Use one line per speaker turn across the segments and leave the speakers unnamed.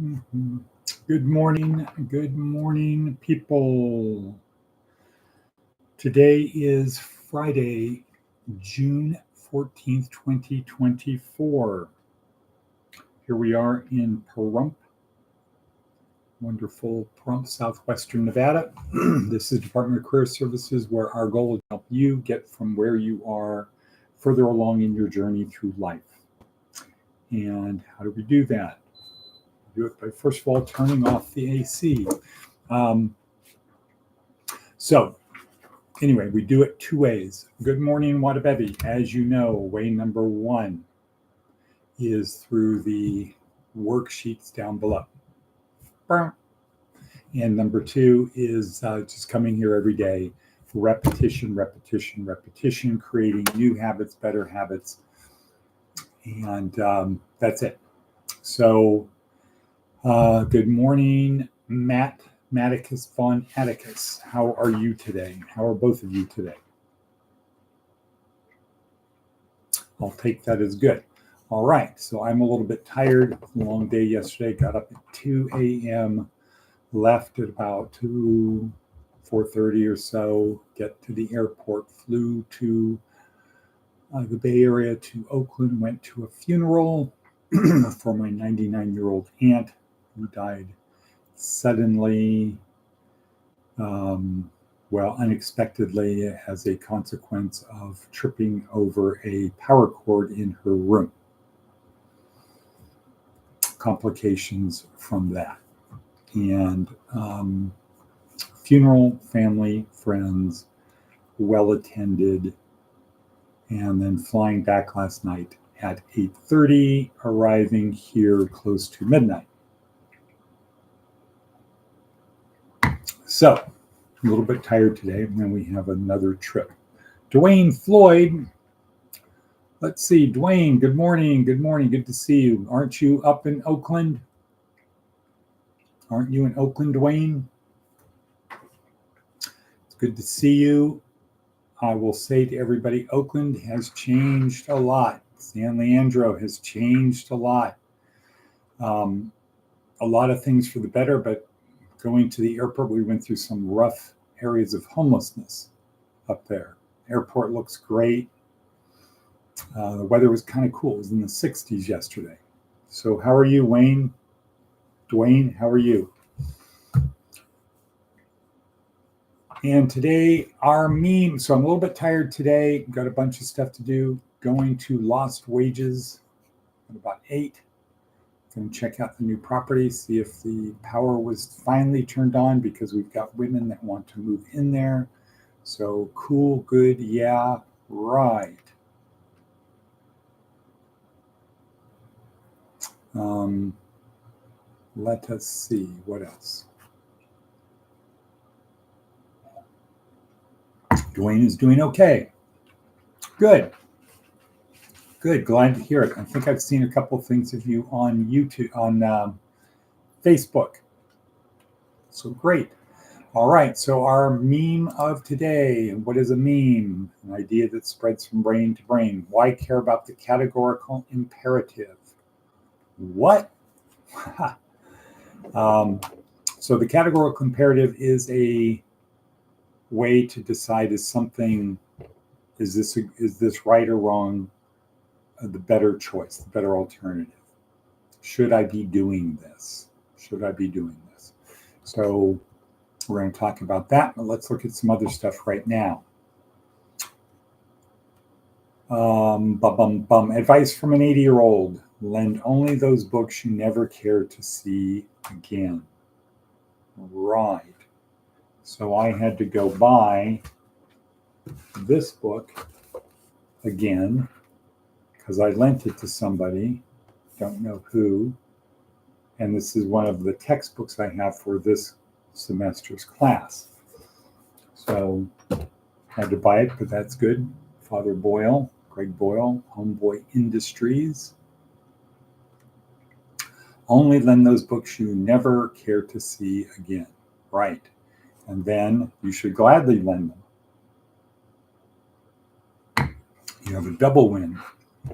Mhm. Good morning, people. Today is Friday, June 14th, 2024. Here we are in Pahrump, wonderful Pahrump, southwestern Nevada. This is Department of Career Services, where our goal is to help you get from where you are further along in your journey through life. And how do we do that? Do it by, first of all, turning off the AC. So anyway, we do it two ways. Good morning, Wadabebi. As you know, way number one is through the worksheets down below. And number two is just coming here every day, repetition, creating new habits, better habits. And that's it. So good morning, Matt Matticus von Atticus. How are you today? How are both of you today? I'll take that as good. All right, so I'm a little bit tired. Long day yesterday. Got up at 2 a.m., left at about 4:30 or so, get to the airport, flew to the Bay Area to Oakland, went to a funeral for my 99-year-old aunt who died suddenly, unexpectedly, as a consequence of tripping over a power cord in her room. Complications from that. And funeral, family, friends, well attended, and then flying back last night at 8:30, arriving here close to midnight. So, a little bit tired today, and then we have another trip. Dwayne Floyd, let's see, Dwayne, good morning, good to see you. Aren't you up in Oakland? Aren't you in Oakland, Dwayne? It's good to see you. I will say to everybody, Oakland has changed a lot. San Leandro has changed a lot. A lot of things for the better, but going to the airport, we went through some rough areas of homelessness up there. Airport looks great. The weather was kind of cool. It was in the 60s yesterday. So how are you, Wayne? Dwayne, how are you? And today, our meme. So I'm a little bit tired today. Got a bunch of stuff to do. Going to Lost Wages at about 8. Going to check out the new property, see if the power was finally turned on, because we've got women that want to move in there. So cool, good, yeah, right. Let us see, what else? Dwayne is doing okay. Good. Good, glad to hear it. I think I've seen a couple of things of you on YouTube, on Facebook. So great. All right, so our meme of today. What is a meme? An idea that spreads from brain to brain. Why care about the categorical imperative? What? So the categorical imperative is a way to decide is this right or wrong, the better choice, the better alternative. Should I be doing this? Should I be doing this? So we're going to talk about that, but let's look at some other stuff right now. Advice from an 80-year-old. Lend only those books you never care to see again. Right. So I had to go buy this book again because I lent it to somebody, don't know who, and this is one of the textbooks I have for this semester's class. So I had to buy it, but that's good. Father Boyle, Greg Boyle, Homeboy Industries. Only lend those books you never care to see again. Right. And then you should gladly lend them. You have a double win.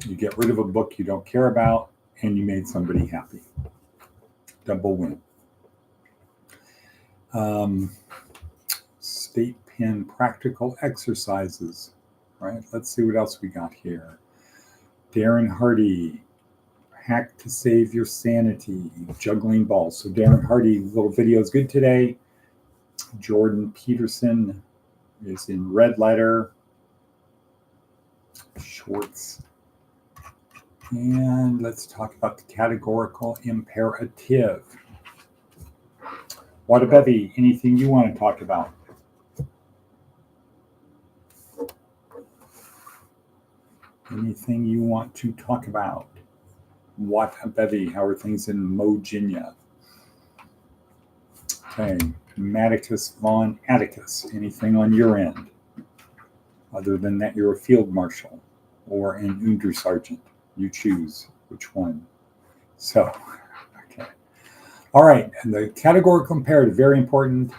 You get rid of a book you don't care about, and you made somebody happy. double win. State pen practical exercises. Right, let's see what else we got here. Darren Hardy, hack to save your sanity, juggling balls. So Darren Hardy, little video is good today. Jordan Peterson is in red letter. Shorts. And let's talk about the categorical imperative. What a bevy, anything you want to talk about? Anything you want to talk about? What a bevy, how are things in Moginia? Okay, Matticus von Atticus, anything on your end? Other than that, you're a field marshal or an Untersergeant. You choose which one. So, okay. All right, and the categorical imperative, very important,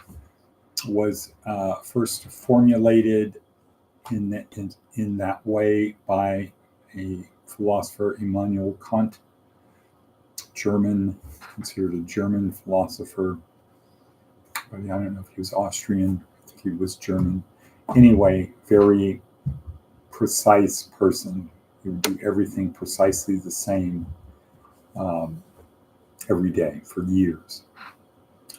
was first formulated in that way by a philosopher, Immanuel Kant, German, considered a German philosopher. But I don't know if he was Austrian, I think he was German. Anyway, very precise person. He would do everything precisely the same every day for years.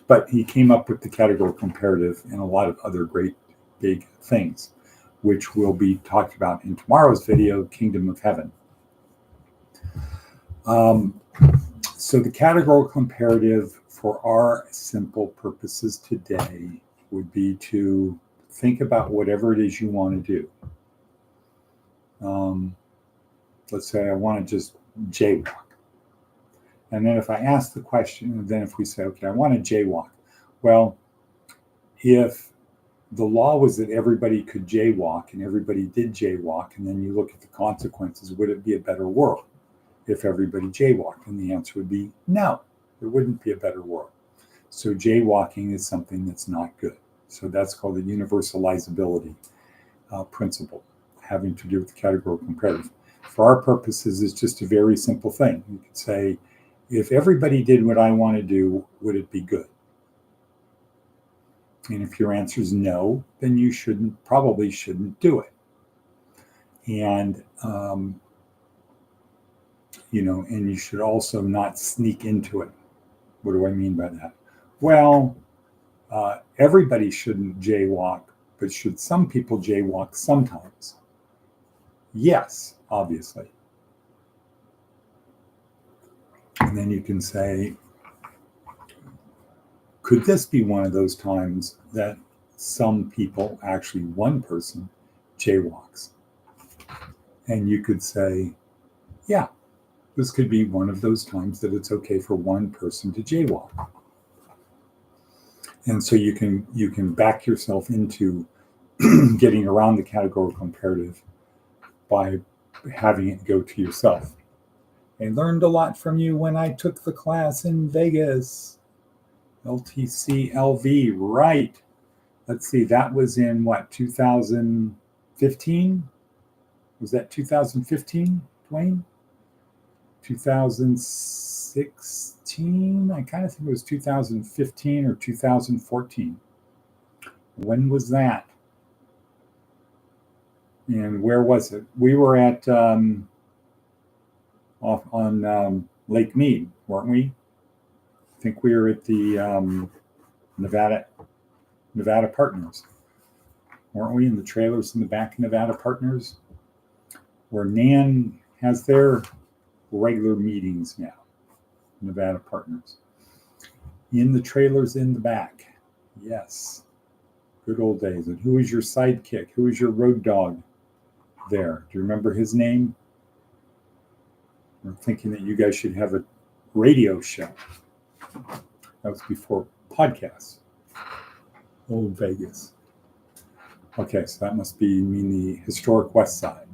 But he came up with the categorical imperative and a lot of other great big things, which will be talked about in tomorrow's video, Kingdom of Heaven. So the categorical imperative for our simple purposes today would be to think about whatever it is you want to do. Let's say I want to just jaywalk. And then if I ask the question, then if we say, okay, I want to jaywalk. Well, if the law was that everybody could jaywalk and everybody did jaywalk, and then you look at the consequences, would it be a better world if everybody jaywalked? And the answer would be no, it wouldn't be a better world. So jaywalking is something that's not good. So that's called the universalizability principle, having to do with the categorical imperative. For our purposes, it's just a very simple thing. You could say, if everybody did what I want to do, would it be good? And if your answer is no, then you probably shouldn't do it. And, and you should also not sneak into it. What do I mean by that? Well, everybody shouldn't jaywalk, but should some people jaywalk sometimes? Yes, obviously. And then you can say, could this be one of those times that some people, actually one person, jaywalks? And you could say, yeah, this could be one of those times that it's okay for one person to jaywalk. And so you can back yourself into getting around the categorical imperative by having it go to yourself. I learned a lot from you when I took the class in Vegas. LTCLV, right. Let's see, that was in what, 2015? Was that 2015, Dwayne? 2016? I kind of think it was 2015 or 2014. When was that? And where was it? We were at off on Lake Mead, weren't we? I think we were at the Nevada Partners, weren't we? In the trailers in the back of Nevada Partners, where Nan has their regular meetings now. Nevada Partners. In the trailers in the back. Yes. Good old days. And who is your sidekick? Who is your road dog there? Do you remember his name? I'm thinking that you guys should have a radio show. That was before podcasts. Old Vegas. Okay, so that must mean the historic West Side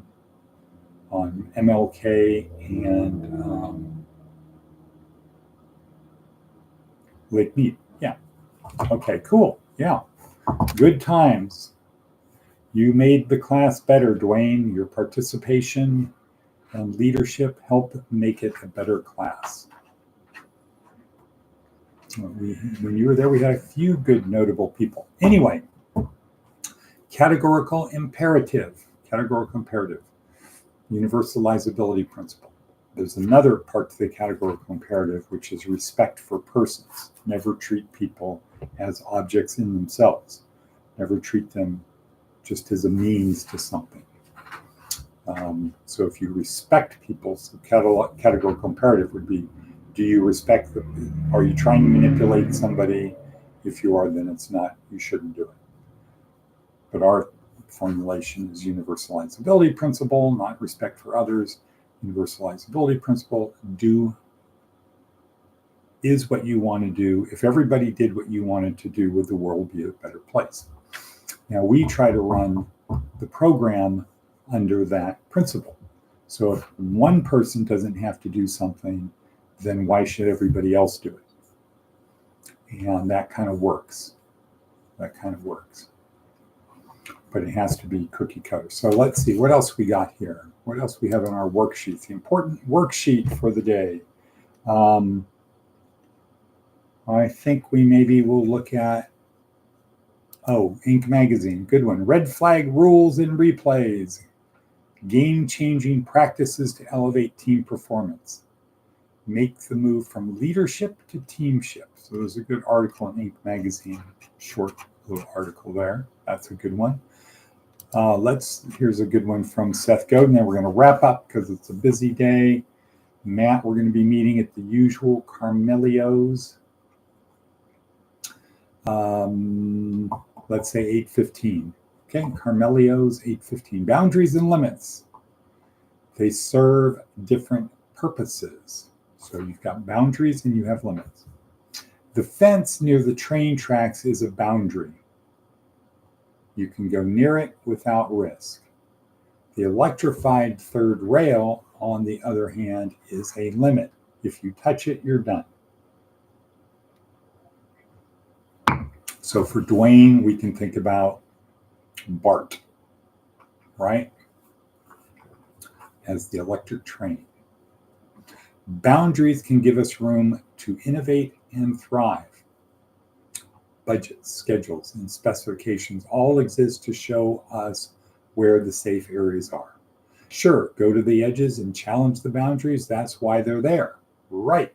on MLK and Lake Mead. Yeah. Okay, cool. Yeah. Good times. You made the class better, Dwayne. Your participation and leadership helped make it a better class. When you were there, we had a few good notable people. Anyway, categorical imperative, universalizability principle. There's another part to the categorical imperative, which is respect for persons. Never treat people as objects in themselves. Never treat them just as a means to something. So if you respect people, so categorical imperative would be, do you respect them? Are you trying to manipulate somebody? If you are, then it's not, you shouldn't do it. But our formulation is universalizability principle, not respect for others. Universalizability principle, is what you want to do. If everybody did what you wanted to do, would the world be a better place? Now, we try to run the program under that principle. So if one person doesn't have to do something, then why should everybody else do it? And that kind of works. But it has to be cookie cutter. So let's see, what else we got here? What else we have in our worksheet? The important worksheet for the day. I think we maybe will look at, Inc. Magazine, good one. Red flag rules and replays. Game-changing practices to elevate team performance. Make the move from leadership to teamship. So there's a good article in Inc. Magazine, short little article there. That's a good one. Here's a good one from Seth Godin. Then we're going to wrap up because it's a busy day. Matt, we're going to be meeting at the usual Carmelio's. Let's say 8:15. Okay, Carmelio's 8:15. Boundaries and limits. They serve different purposes. So you've got boundaries and you have limits. The fence near the train tracks is a boundary. You can go near it without risk. The electrified third rail, on the other hand, is a limit. If you touch it, you're done. So for Dwayne, we can think about BART, right? As the electric train. Boundaries can give us room to innovate and thrive. Budgets, schedules, and specifications all exist to show us where the safe areas are. Sure, go to the edges and challenge the boundaries. That's why they're there, right?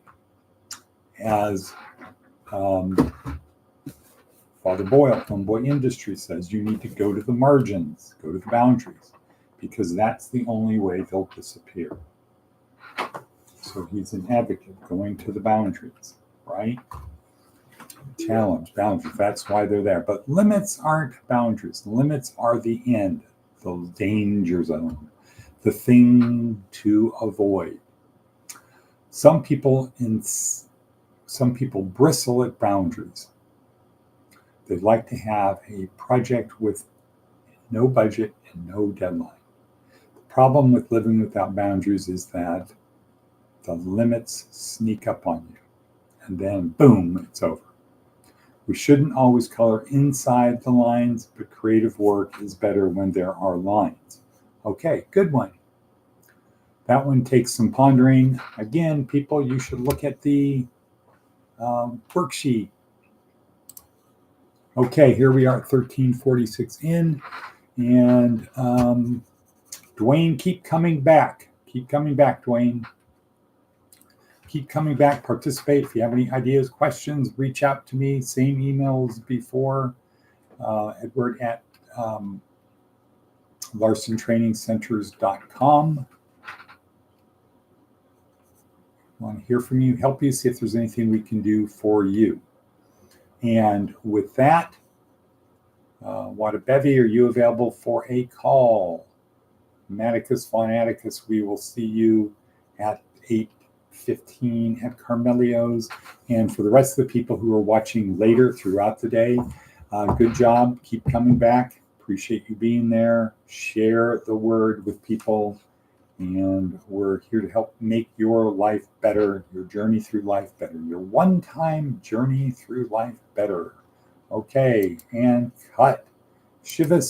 As Father Boyle from Boy Industry says, you need to go to the margins, go to the boundaries, because that's the only way they'll disappear. So he's an advocate going to the boundaries, right? Challenge, boundaries, that's why they're there. But limits aren't boundaries. Limits are the end, the danger zone, the thing to avoid. Some people bristle at boundaries. They'd like to have a project with no budget and no deadline. The problem with living without boundaries is that the limits sneak up on you, and then boom, it's over. We shouldn't always color inside the lines, but creative work is better when there are lines. Okay, good one. That one takes some pondering. Again, people, you should look at the worksheet. Okay, here we are at 1346 in, and Dwayne, keep coming back. Keep coming back, Dwayne. Keep coming back, participate. If you have any ideas, questions, reach out to me. Same emails before, Edward at LarsonTrainingCenters.com. I want to hear from you, help you, see if there's anything we can do for you. And with that, Wada Bevy, are you available for a call? Maticus Phonaticus, we will see you at 8:15 at Carmelio's. And for the rest of the people who are watching later throughout the day, good job. Keep coming back. Appreciate you being there. Share the word with people. And we're here to help make your life better, your journey through life better, your one-time journey through life better. Okay, and cut. Shivas